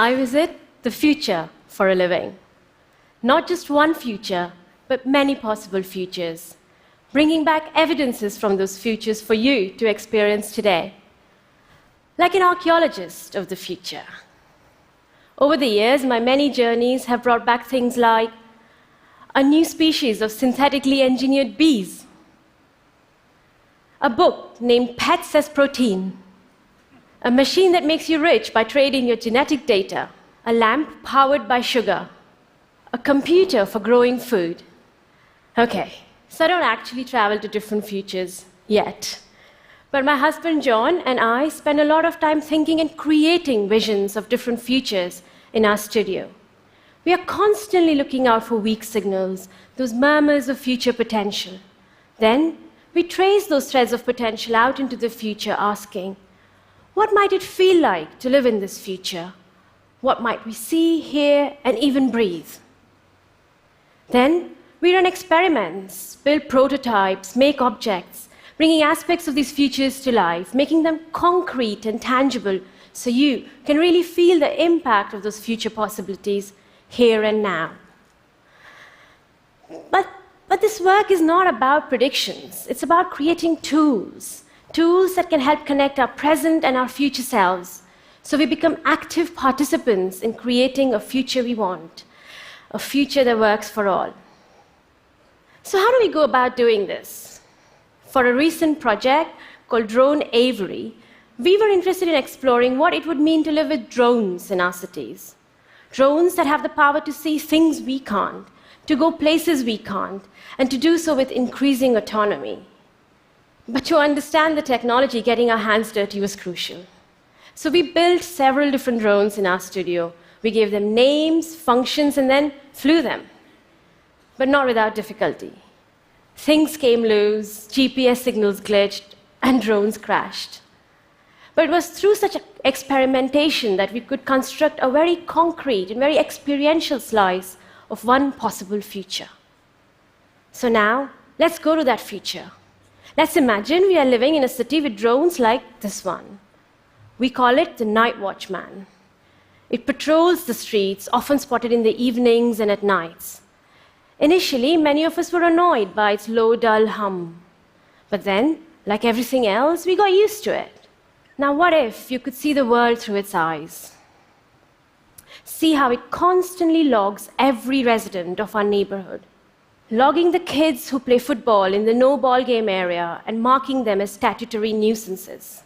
I visit the future for a living. Not just one future, but many possible futures, bringing back evidences from those futures for you to experience today. Like an archaeologist of the future. Over the years, my many journeys have brought back things like a new species of synthetically engineered bees, a book named Pets as Protein, a machine that makes you rich by trading your genetic data, a lamp powered by sugar, a computer for growing food. Okay, so I don't actually travel to different futures yet. But my husband John and I spend a lot of time thinking and creating visions of different futures in our studio. We are constantly looking out for weak signals, those murmurs of future potential. Then we trace those threads of potential out into the future, asking, what might it feel like to live in this future? What might we see, hear, and even breathe? Then we run experiments, build prototypes, make objects, bringing aspects of these futures to life, making them concrete and tangible so you can really feel the impact of those future possibilities here and now. But this work is not about predictions. It's about creating tools that can help connect our present and our future selves so we become active participants in creating a future we want, a future that works for all. So how do we go about doing this? For a recent project called Drone Avery, we were interested in exploring what it would mean to live with drones in our cities. Drones that have the power to see things we can't, to go places we can't, and to do so with increasing autonomy. But to understand the technology, getting our hands dirty was crucial. So we built several different drones in our studio. We gave them names, functions, and then flew them. But not without difficulty. Things came loose, GPS signals glitched, and drones crashed. But it was through such experimentation that we could construct a very concrete and very experiential slice of one possible future. So now, let's go to that future. Let's imagine we are living in a city with drones like this one. We call it the Night Watchman. It patrols the streets, often spotted in the evenings and at nights. Initially, many of us were annoyed by its low, dull hum. But then, like everything else, we got used to it. Now, what if you could see the world through its eyes? See how it constantly logs every resident of our neighborhood, logging the kids who play football in the no-ball game area and marking them as statutory nuisances.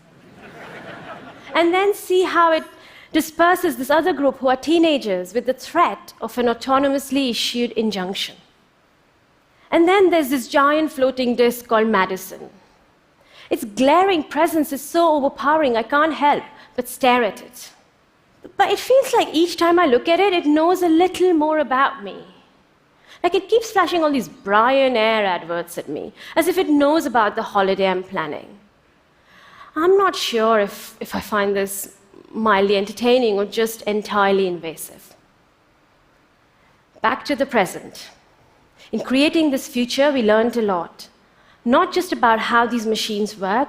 And then see how it disperses this other group who are teenagers with the threat of an autonomously issued injunction. And then there's this giant floating disk called Madison. Its glaring presence is so overpowering I can't help but stare at it. But it feels like each time I look at it, it knows a little more about me. Like it keeps flashing all these Brian Air adverts at me, as if it knows about the holiday I'm planning. I'm not sure if I find this mildly entertaining or just entirely invasive. Back to the present. In creating this future, we learned a lot. Not just about how these machines work,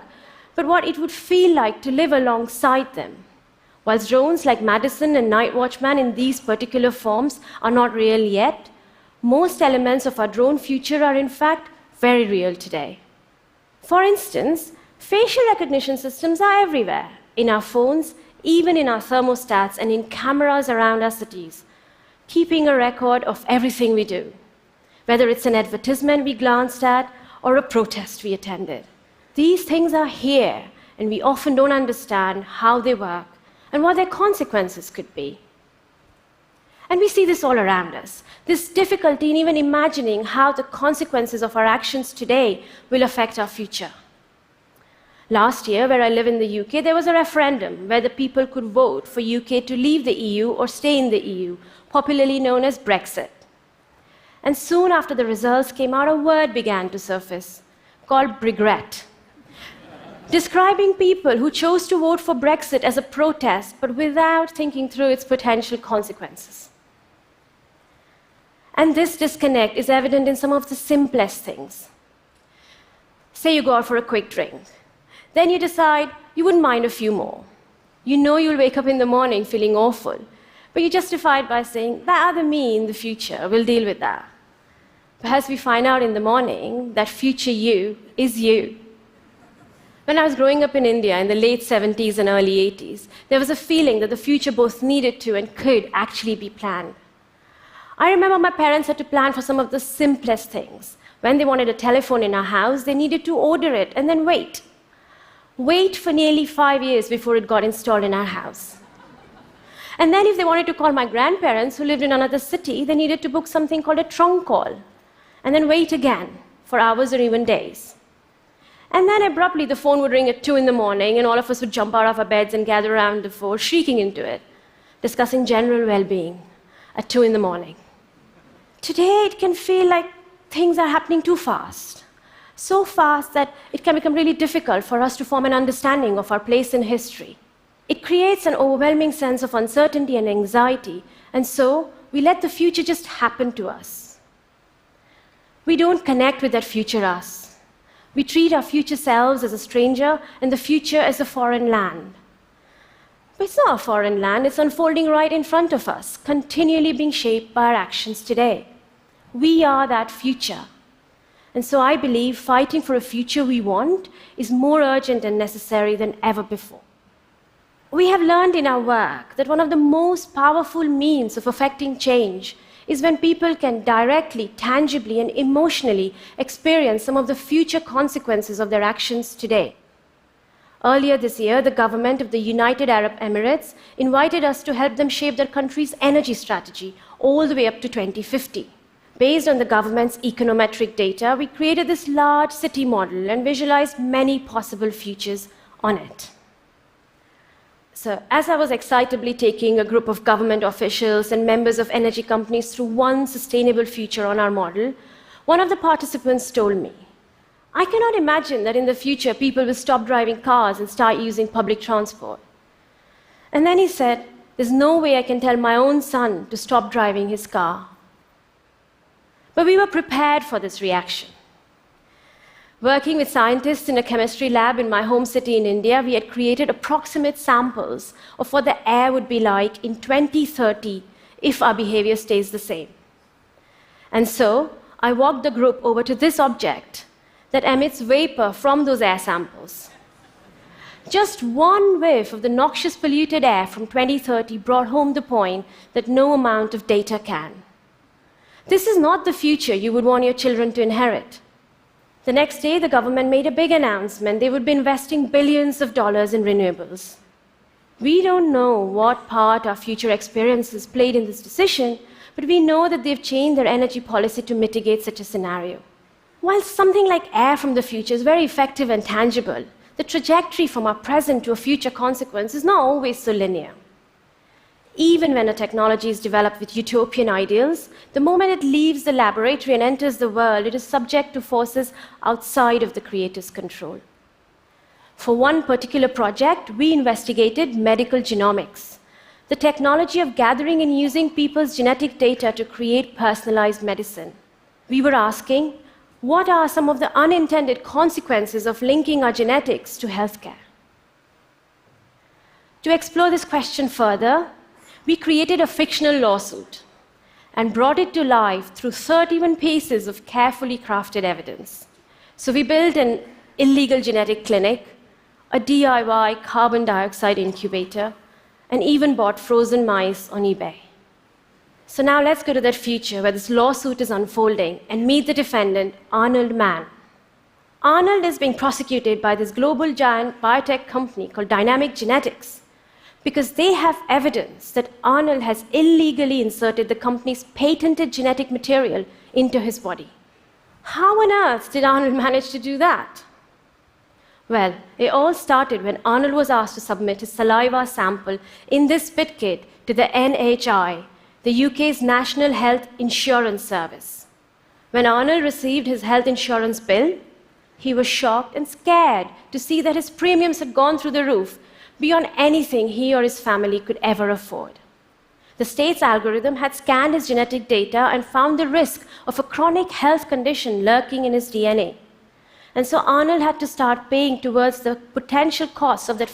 but what it would feel like to live alongside them. Whilst drones like Madison and Night Watchman in these particular forms are not real yet, most elements of our drone future are in fact very real today. For instance, facial recognition systems are everywhere, in our phones, even in our thermostats and in cameras around our cities, keeping a record of everything we do, whether it's an advertisement we glanced at or a protest we attended. These things are here, and we often don't understand how they work and what their consequences could be. And we see this all around us, this difficulty in even imagining how the consequences of our actions today will affect our future. Last year, where I live in the UK, there was a referendum where the people could vote for UK to leave the EU or stay in the EU, popularly known as Brexit. And soon after the results came out, a word began to surface called regret, describing people who chose to vote for Brexit as a protest, but without thinking through its potential consequences. And this disconnect is evident in some of the simplest things. Say you go out for a quick drink. Then you decide you wouldn't mind a few more. You know you'll wake up in the morning feeling awful, But you justify it by saying, that other me in the future will deal with that. Perhaps we find out in the morning that future you is you. When I was growing up in India in the late 70s and early 80s, there was a feeling that the future both needed to and could actually be planned. I remember my parents had to plan for some of the simplest things. When they wanted a telephone in our house, they needed to order it and then wait. Wait for nearly 5 years before it got installed in our house. And then if they wanted to call my grandparents who lived in another city, they needed to book something called a trunk call, and then wait again for hours or even days. And then abruptly the phone would ring at 2 in the morning, and all of us would jump out of our beds and gather around the phone, shrieking into it, discussing general well-being at 2 in the morning. Today it can feel like things are happening too fast. So fast that it can become really difficult for us to form an understanding of our place in history. It creates an overwhelming sense of uncertainty and anxiety, and so we let the future just happen to us. We don't connect with that future us. We treat our future selves as a stranger and the future as a foreign land. But it's not a foreign land, it's unfolding right in front of us, continually being shaped by our actions today. We are that future. And so I believe fighting for a future we want is more urgent and necessary than ever before. We have learned in our work that one of the most powerful means of affecting change is when people can directly, tangibly, and emotionally experience some of the future consequences of their actions today. Earlier this year, the government of the United Arab Emirates invited us to help them shape their country's energy strategy all the way up to 2050. Based on the government's econometric data, we created this large city model and visualized many possible futures on it. So, as I was excitably taking a group of government officials and members of energy companies through one sustainable future on our model, one of the participants told me, I cannot imagine that in the future people will stop driving cars and start using public transport. And then he said, there's no way I can tell my own son to stop driving his car. But we were prepared for this reaction. Working with scientists in a chemistry lab in my home city in India, we had created approximate samples of what the air would be like in 2030 if our behavior stays the same. And so, I walked the group over to this object that emits vapor from those air samples. Just one whiff of the noxious polluted air from 2030 brought home the point that no amount of data can. This is not the future you would want your children to inherit. The next day, the government made a big announcement. They would be investing billions of dollars in renewables. We don't know what part our future experiences played in this decision, but we know that they've changed their energy policy to mitigate such a scenario. While something like air from the future is very effective and tangible, the trajectory from our present to a future consequence is not always so linear. Even when a technology is developed with utopian ideals, the moment it leaves the laboratory and enters the world, it is subject to forces outside of the creator's control. For one particular project, we investigated medical genomics, the technology of gathering and using people's genetic data to create personalized medicine. We were asking, what are some of the unintended consequences of linking our genetics to healthcare? To explore this question further, we created a fictional lawsuit and brought it to life through 31 pages of carefully crafted evidence. So we built an illegal genetic clinic, a DIY carbon dioxide incubator, and even bought frozen mice on eBay. So now let's go to that future where this lawsuit is unfolding and meet the defendant, Arnold Mann. Arnold is being prosecuted by this global giant biotech company called Dynamic Genetics, because they have evidence that Arnold has illegally inserted the company's patented genetic material into his body. How on earth did Arnold manage to do that? Well, it all started when Arnold was asked to submit his saliva sample in this spit kit to the NHI, the UK's National Health Insurance Service. When Arnold received his health insurance bill, he was shocked and scared to see that his premiums had gone through the roof, beyond anything he or his family could ever afford. The state's algorithm had scanned his genetic data and found the risk of a chronic health condition lurking in his DNA. And so Arnold had to start paying towards the potential costs of that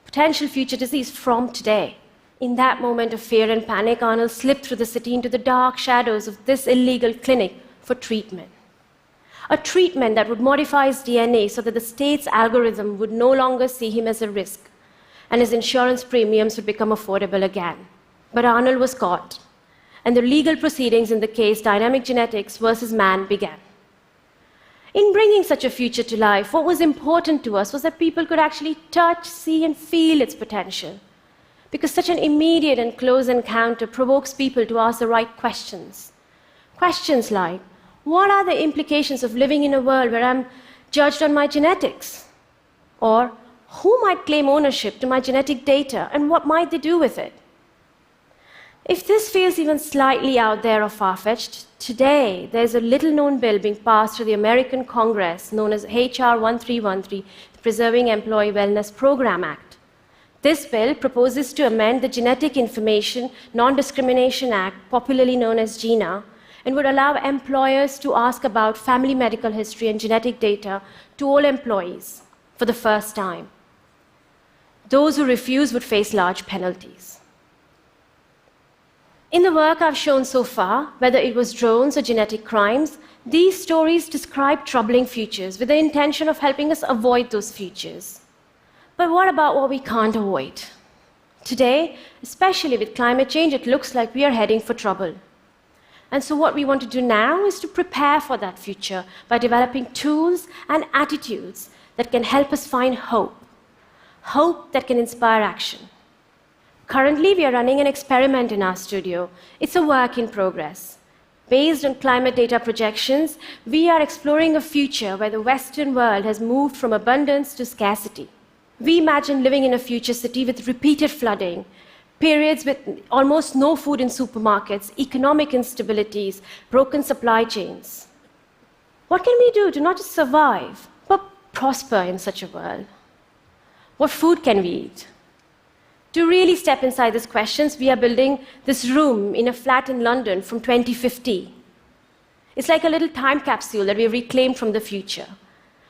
potential future disease from today. In that moment of fear and panic, Arnold slipped through the city into the dark shadows of this illegal clinic for treatment. A treatment that would modify his DNA so that the state's algorithm would no longer see him as a risk, and his insurance premiums would become affordable again. But Arnold was caught, and the legal proceedings in the case Dynamic Genetics versus Man began. In bringing such a future to life, what was important to us was that people could actually touch, see, and feel its potential. Because such an immediate and close encounter provokes people to ask the right questions. Questions like, what are the implications of living in a world where I'm judged on my genetics? Or, who might claim ownership to my genetic data, and what might they do with it? If this feels even slightly out there or far-fetched, today there's a little-known bill being passed through the American Congress known as HR 1313, the Preserving Employee Wellness Program Act. This bill proposes to amend the Genetic Information Non-Discrimination Act, popularly known as GINA, and would allow employers to ask about family medical history and genetic data to all employees for the first time. Those who refuse would face large penalties. In the work I've shown so far, whether it was drones or genetic crimes, these stories describe troubling futures with the intention of helping us avoid those futures. But what about what we can't avoid? Today, especially with climate change, it looks like we are heading for trouble. And so what we want to do now is to prepare for that future by developing tools and attitudes that can help us find hope. Hope that can inspire action. Currently, we are running an experiment in our studio. It's a work in progress. Based on climate data projections, we are exploring a future where the Western world has moved from abundance to scarcity. We imagine living in a future city with repeated flooding, periods with almost no food in supermarkets, economic instabilities, broken supply chains. What can we do to not just survive, but prosper in such a world? What food can we eat? To really step inside these questions, we are building this room in a flat in London from 2050. It's like a little time capsule that we've reclaimed from the future.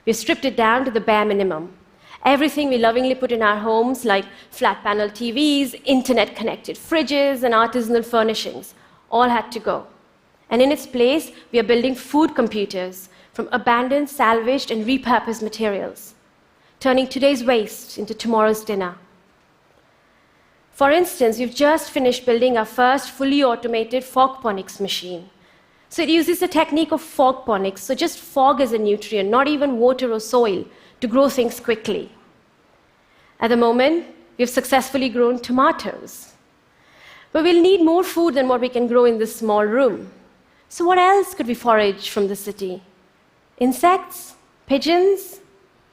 We've stripped it down to the bare minimum. Everything we lovingly put in our homes, like flat panel TVs, internet-connected fridges, and artisanal furnishings, all had to go. And in its place, we are building food computers from abandoned, salvaged, and repurposed materials, turning today's waste into tomorrow's dinner. For instance, we've just finished building our first fully automated fogponics machine. So it uses the technique of fogponics, so just fog as a nutrient, not even water or soil, to grow things quickly. At the moment, we've successfully grown tomatoes. But we'll need more food than what we can grow in this small room. So what else could we forage from the city? Insects? Pigeons?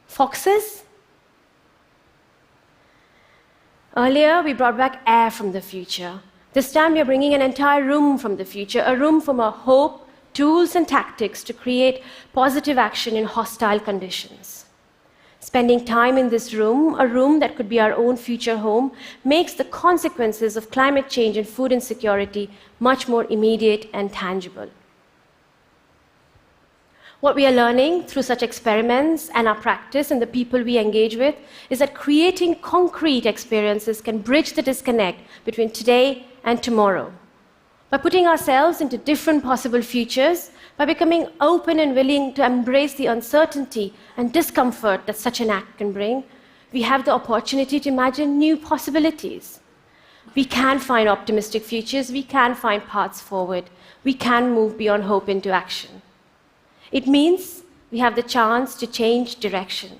Foxes? Earlier, we brought back air from the future. This time, we are bringing an entire room from the future, a room from our hope, tools, and tactics to create positive action in hostile conditions. Spending time in this room, a room that could be our own future home, makes the consequences of climate change and food insecurity much more immediate and tangible. What we are learning through such experiments and our practice and the people we engage with is that creating concrete experiences can bridge the disconnect between today and tomorrow. By putting ourselves into different possible futures, by becoming open and willing to embrace the uncertainty and discomfort that such an act can bring, we have the opportunity to imagine new possibilities. We can find optimistic futures, we can find paths forward, we can move beyond hope into action. It means we have the chance to change direction,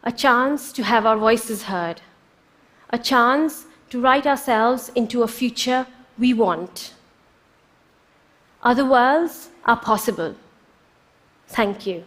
a chance to have our voices heard, a chance to write ourselves into a future we want. Other worlds are possible. Thank you.